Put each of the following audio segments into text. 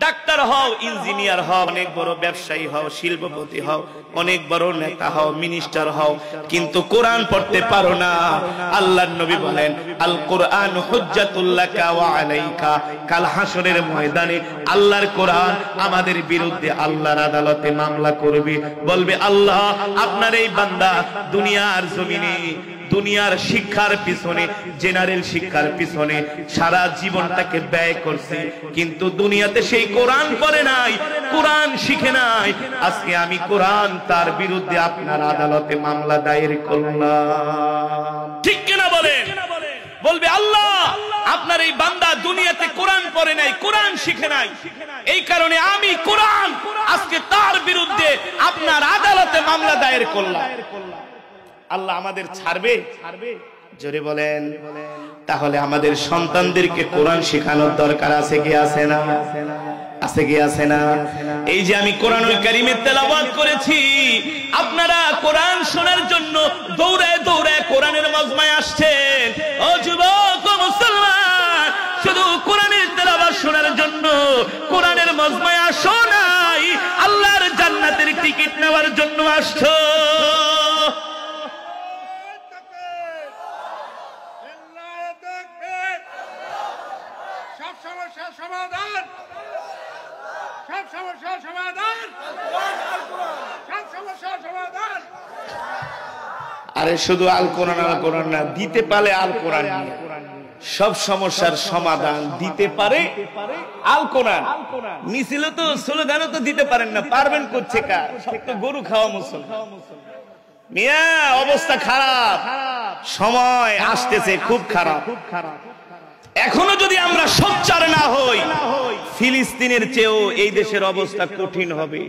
Doctor হও, engineer হও, অনেক বড় ব্যবসায়ী হও, শিল্পপতি হও, অনেক বড় নেতা হও, মিনিস্টার হও, কিন্তু কোরআন পড়তে পারো না। আল্লাহর নবী বলেন, আল কোরআন হুজ্জাতুল লাকা ওয়া আলাইকা। কাল হাসরের ময়দানে আল্লাহর কোরআন আমাদের বিরুদ্ধে আল্লাহর আদালতে মামলা করবে, বলবে আল্লাহ আপনার এই বান্দা দুনিয়ার জমিনে দুনিয়ার শিক্ষার পিছনে, জেনারেল শিক্ষার পিছনে সারা জীবনটাকে ব্যয় করছে, কিন্তু দুনিয়াতে সেই কোরআন পড়ে নাই, কোরআন শিখে নাই। আজকে আমি কোরআন তার বিরুদ্ধে আপনার আদালতে মামলা দায়ের করলাম। ঠিক কিনা বলেন? বলবে আল্লাহ আপনার এই বান্দা দুনিয়াতে কোরআন পড়ে নাই, কোরআন শিখে নাই, এই কারণে আমি কোরআন আজকে তার বিরুদ্ধে আপনার আদালতে মামলা দায়ের করলাম। আল্লাহ আমাদের ছাড়বে? জোরে বলেন। তাহলে আমাদের সন্তানদেরকে কোরআন শেখানোর দরকার আছে কি আছে না? আছে কি আছে না? এই যে আমি কোরআনুল কারীমের তেলাওয়াত করেছি, আপনারা কোরআন শোনার জন্য দৌড়ায় দৌড়ায় কোরআনের মজমায় আসছেন। ও যুবক, ও মুসলমান, শুধু কোরআনের তেলাওয়াত শোনার জন্য কোরআনের মজমায় আসো নাই, আল্লাহর জান্নাতের টিকিট নেওয়ার জন্য আসছো। আরে শুধু আল কোরআন না, দিতে পারে আল কোরআন, সব সমস্যার সমাধান দিতে পারে আল কোরআন। মিছিল তো স্লোগানও তো দিতে পারেন না, পারবেন করছে কার? সব তো গরু খাওয়া মুসলমান। মিয়া অবস্থা খারাপ, সময় আসতেছে খুব খারাপ। এখনো যদি আমরা সোচ্চার না হই, ফিলিস্তিনের চেয়েও এই দেশের অবস্থা কঠিন হবে।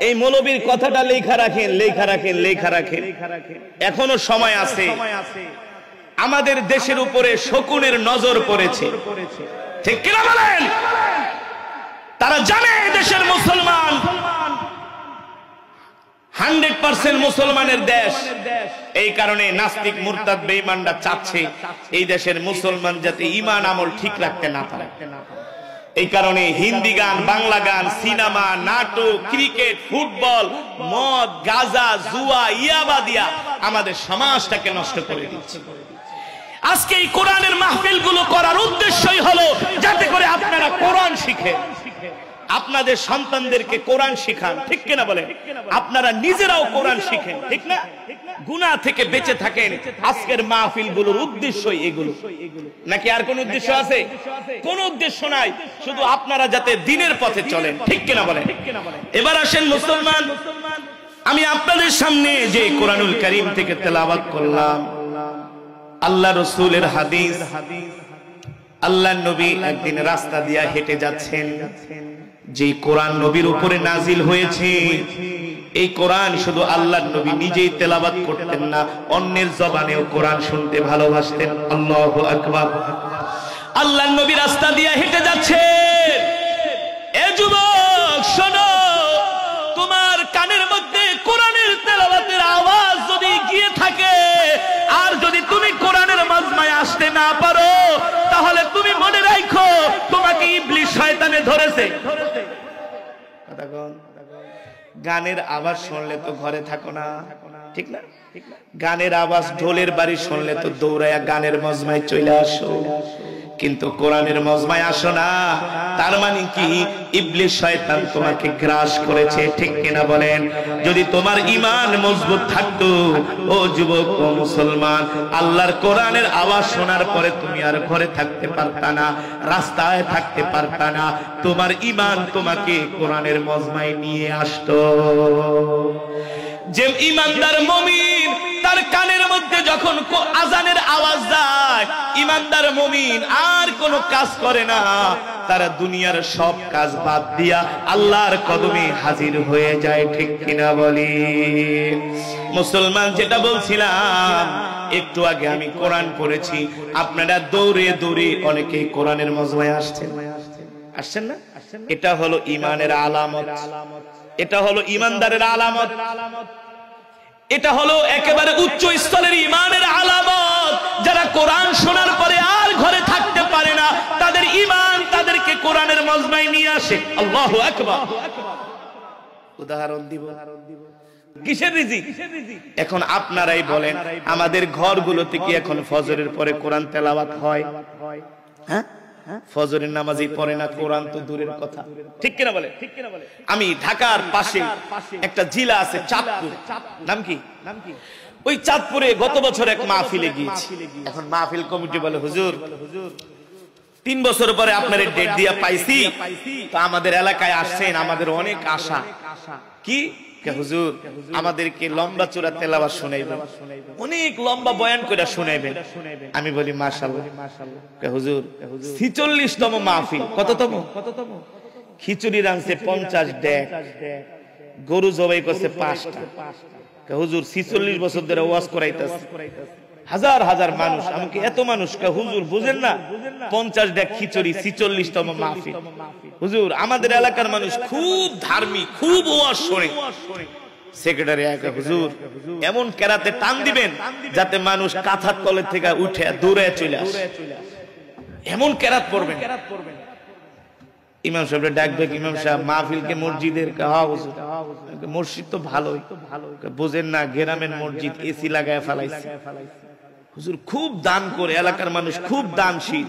এই মৌলবীর কথাটা লেখা রাখেন, লেখা রাখেন, লেখা রাখেন। এখনো সময় আছে। আমাদের দেশের উপরে শকুনের নজর পড়েছে, ঠিক কিনা বলেন? তারা জানে দেশের মুসলমান 100% মুসলমানের দেশ, এই কারণে নাস্তিক মুরতাদ বেঈমানরা চাচ্ছে এই দেশের মুসলমান যাতে ঈমান আমল ঠিক রাখতে না পারে। এই কারণে হিন্দি গান, বাংলা গান, সিনেমা, নাটক, ক্রিকেট, ফুটবল, মদ, গাঁজা, জুয়া, ইয়াবা দিয়া আমাদের সমাজটাকে নষ্ট করে দিচ্ছে। আজকে এই কোরআনের মাহফিল গুলো করার উদ্দেশ্যই হলো যাতে করে আপনারা কোরআন শিখেন, আপনাদের সন্তানদেরকে কোরআন শিখান, ঠিক কিনা বলেন? আপনারা নিজেরাও কোরআন শিখেন, ঠিক না? গুনাহ থেকে বেঁচে থাকেন। আজকের মাহফিল গুলোর উদ্দেশ্যই এগুলো, নাকি আর কোন উদ্দেশ্য আছে? কোন উদ্দেশ্য নাই, শুধু আপনারা যাতে দ্বীনের পথে চলেন, ঠিক কিনা বলেন? এবার আসেন মুসলমান, আমি আপনাদের সামনে যে কোরআনুল কারীম থেকে তেলাওয়াত করলাম, আল্লাহ রাসূলের হাদিস। আল্লাহর নবী একদিন রাস্তা দিয়ে হেঁটে যাচ্ছেন, যে কোরআন নবীর উপরে নাজিল হয়েছে, এই কোরআন শুধু আল্লাহর নবী নিজেই তেলাওয়াত করতেন না, অন্যের জবানেও কোরআন শুনতে ভালোবাসতেন। আল্লাহু আকবার। আল্লাহর নবী রাস্তা দিয়ে হেঁটে যাচ্ছেন। এ যুবক শোনো, তোমার কানের মধ্যে কোরআনের তেলাওয়াতের আওয়াজ যদি গিয়ে থাকে, আর যদি তুমি কোরআনের মাজমায় আসতে না পারো, তাহলে তুমি মনে রাখো তোমাকে ইবলিস শয়তানে ধরেছে। গানের আওয়াজ শুনলে তো ঘরে থাকো না, ঠিক না? গানের আওয়াজ, ঢোলের বাড়ি শুনলে তো দৌড়াইয়া গানের মজমায় চলে আসো, কিন্তু কোরআনের মজমায় আসো না। তার মানে কি ইবলিস শয়তান তোমাকে গ্রাস করেছে, ঠিক কিনা বলেন? যদি তোমার ঈমান মজবুত থাকতো, ও যুবক, ও মুসলমান, আল্লাহর কোরআনের আওয়াজ শোনার পরে তুমি আর ঘরে থাকতে পারতা না, রাস্তায় থাকতে পারতা না। তোমার ঈমান তোমাকে কোরআনের মজমায় নিয়ে আসতো। যে ঈমানদার মুমিন, তার কানের মধ্যে যখন আজানের আওয়াজ যায়, ঈমানদার মুমিন আর কোনো কাজ করে না, তারা দুনিয়ার সব কাজ বাদ দিয়া আল্লাহর কদমে হাজির হয়ে যায়, ঠিক কিনা বলি? মুসলমান, যেটা বলছিলাম একটু আগে, আমি কোরআন পড়েছি, আপনারা দৌড়ে দৌড়ে অনেকে কোরআনের মজমায় আসছেন, আসছেন না? এটা হলো ঈমানের আলামত, এটা হলো ঈমানদারের আলামত, এটা হলো একেবারে উচ্চ স্তরের ঈমানের আলামত। যারা কোরআন শোনার পরে আর ঘরে থাকতে পারে না, তাদের ঈমান তাদেরকে কোরআনের মজমায় নিয়ে আসে। আল্লাহু আকবার। উদাহরণ দিব, কিসের রিজিক? এখন আপনারাই বলেন, আমাদের ঘরগুলোতে কি এখন ফজরের পরে কোরআন তেলাওয়াত হয়? হ্যাঁ, ফজরের নামাজই পড়ে না, কোরআন তো দূরের কথা। ঠিক কিনা বলে? আমি ঢাকার পাশে একটা জেলা আছে চাঁদপুর, নাম কি? ওই চাঁদপুরে গত বছর এক মাহফিলে গিয়েছি। এখন মাহফিল কমিটি বলে, হুজুর 3 বছর পরে আপনার ডেট দিয়া পাইছি, তো আমাদের এলাকায় আসছেন, আমাদের অনেক আশা। কি হুজুর? আমাদেরকে লম্বা চূড়া তেলাওয়াত শুনাইবেন, অনেক লম্বা বয়ান করে শুনাইবেন। আমি বলি মাশাআল্লাহ। হুজুর 46তম মাহফিল। কততম? খিচুড়ি রাঁধছে 50 ডেক, গরু জবাই করছে 5টা। হুজুর 46 বছর ধরে ওয়াজ করাইতেছে, হাজার হাজার মানুষ। আমাকে এত মানুষ, হুজুর বুঝেন না, 50 ডেক খিচুড়ি, 46তম মাহফিল। হুজুর আমাদের এলাকার মানুষ খুব ধার্মিক, খুব ওয়াজ শোনে। সেক্রেটারি হুজুর এমন কেরাতে টান দিবেন যাতে মানুষ কাঁথার তলে থেকে উঠে দৌড়ে চলে আসে, এমন কেরাত পড়বেন। ইমাম সাহেব ডাকবে, ইমাম সাহেব মাহফিলকে মসজিদের। মসজিদ তো ভালোই, বুঝেন না, গ্রামের মসজিদ এসি লাগায় ফেলাইছে। হুজুর খুব দান করে, এলাকার মানুষ খুব দানশীল,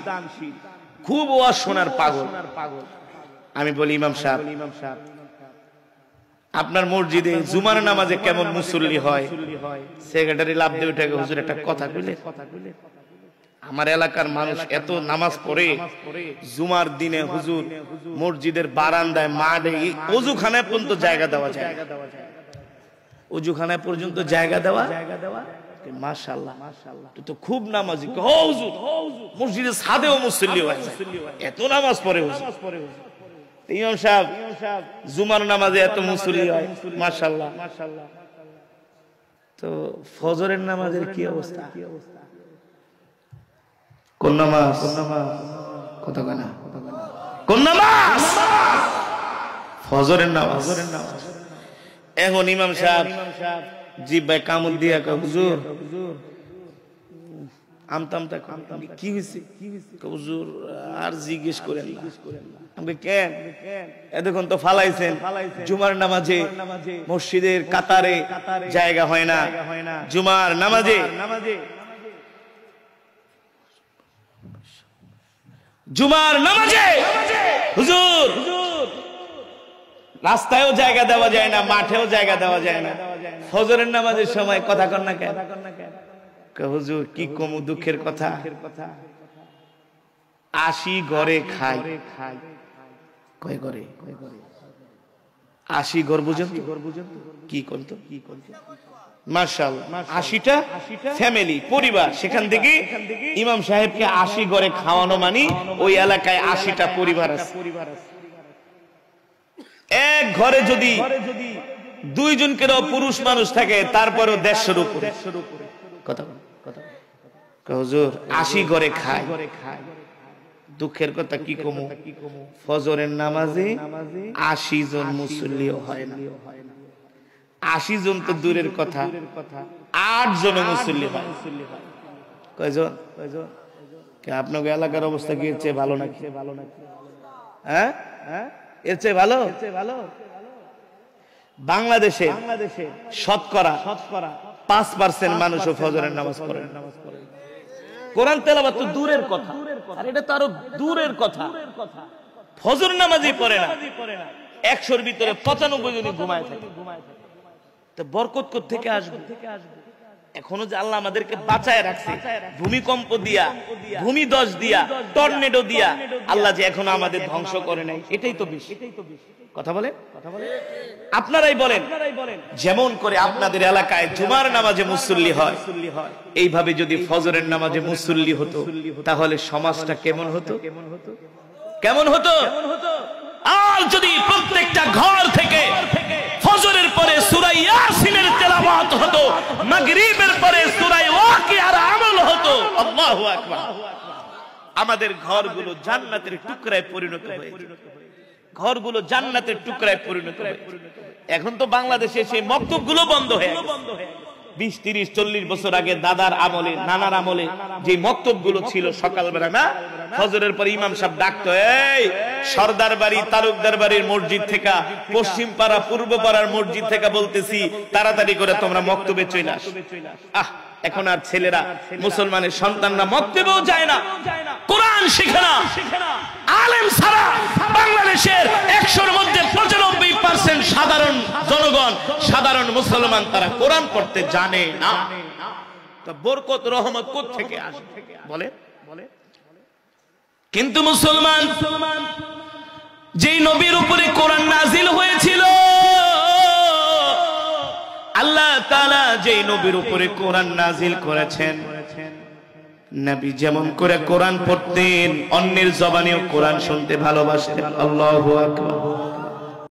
খুব ওয়াজ শোনার পাগল। আমি বলি ইমাম সাহেব, আপনার মসজিদে জুমার নামাজে কেমন মুসল্লি হয়? সেক্রেটারি লাভ দিয়ে উঠে, হুজুর একটা কথা কইলে, আমার এলাকার মানুষ এত নামাজ পড়ে, জুমার দিনে হুজুর মসজিদের বারান্দায়, মাঠে, ওযুখানায় পর্যন্ত জায়গা দেওয়া যায়, ওযুখানায় পর্যন্ত জায়গা দেওয়া। মাশাআল্লাহ, তুই তো খুব নামাজি। হুজুর মসজিদের ছাদেও মুসল্লি হয়, এত নামাজ পড়ে হুজুর। ইমাম সাহেব জুমার নামাজে এত মুসল্লি হয়, মাশাআল্লাহ। তো ফজরের নামাজের কি অবস্থা? কোন নামাজ? কথা কয় না, কোন নামাজ? ফজরের নামাজ। এখন ইমাম সাহেব জিব্বায় কামড় দিয়া, হুজুর আমতামতা কি হয়েছে? হুজুর আর জিজ্ঞেস করেন না। আমি কেন? এতক্ষণ তো ফালাইছেন, জুমার নামাজে মসজিদের কাতারে জায়গা হয় না, জুমার নামাজে হুজুর রাস্তায়ও জায়গা দেওয়া যায় না, মাঠেও জায়গা দেওয়া যায় না। ফজরের নামাজের সময় কথা কন না কেন? হুজুর কি কম দুঃখের কথা, 80 ঘরে খাই। কয় ঘরে? 80 ঘর বুঝেন কি করত? মাশাআল্লাহ, 80টা ফ্যামিলি, পরিবার। সেখান থেকে ইমাম সাহেবকে 80 ঘরে খাওয়ানো মানে ওই এলাকায় 80টা পরিবার আছে। এক ঘরে যদি 2 জনকেরও পুরুষ মানুষ থাকে, তারপরেও 150-এর উপরে। কথা হুজুর 80 ঘরে খায়, দুঃখের কথা কি কমু? ফজরের নামাজে 80 জন মুসল্লিও হয় না। 80 জন তো দূরের কথা, 8 জন মুসল্লি হয়। কয়জন? আপনাকে এলাকার অবস্থা কি এর চেয়ে ভালো নাকি? হ্যাঁ, এর চেয়ে ভালো? বাংলাদেশে শতকরা 5% মানুষও ফজরের নামাজ পড়ে। কোরআন তেলাওয়াত তো দূরের কথা, আর এটা তো আরো দূরের কথা, ফজর নামাজই পড়ে না। 100-এর ভিতরে 95 জনই ঘুমায় থাকে। তো বরকত কোথা থেকে আসবে? এখনো যে আল্লাহ আমাদেরকে বাঁচায় রাখছে, ভূমিকম্প দিয়া, ভূমিধস দিয়া, টর্নেডো দিয়া, আল্লাহ যে এখনো আমাদের ধ্বংস করে নাই, এটাই তো বেশি। কথা বলে আপনারাই বলেন, যেমন করে আপনাদের এলাকায় জুমার নামাজে মুসল্লি হয়, এইভাবে যদি ফজরের নামাজে মুসল্লি হতো, তাহলে সমাজটা কেমন হতো? কেমন হতো? আর যদি প্রত্যেকটা ঘর থেকে ফজরের পরে সূরা ইয়াসিনের তেলাওয়াত হতো, মাগরিবের পরে সূরা ওয়াকিয়ার আমল হতো, আল্লাহু আকবার, আমাদের ঘরগুলো জান্নাতের টুকরায় পরিণত হয়ে যেত। ঘরগুলো জান্নাতের টুকরায় পরিণত হয়ে। এখন তো বাংলাদেশে সেই মক্তবগুলো বন্ধ হয়ে গেছে। 20-30-40 বছর আগে দাদার আমলে নানার আমলে যে মক্তবগুলো ছিল সকালবেলা না ফজরের পর ইমাম সাহেব ডাকতো, এই সরদার বাড়ি তালুকদার বাড়ির মসজিদ থেকে পশ্চিম পাড়া পূর্ব পাড়ার মসজিদ থেকে বলতেছি তাড়াতাড়ি করে তোমরা মক্তবে চলে আসো। এখন আর ছেলেরা মুসলমানের সন্তানরা মক্তবেও যায় না, কোরআন শিখে না। আলেম ছাড়া বাংলাদেশের 100-র মধ্যে 95% সাধারণ জনগণ, সাধারণ মুসলমান তারা কোরআন পড়তে জানে না। তো বরকত রহমত কোত্থেকে আসে বলে? কিন্তু মুসলমান যেই নবীর উপরে কোরআন নাজিল হয়েছিল, আল্লাহ তাআলা যেই নবীর উপরে কোরআন নাজিল করেছেন, নবী যেমন করে কোরআন পড়তেন অন্যের জবানেও কোরআন শুনতে ভালোবাসতেন। আল্লাহু আকবার।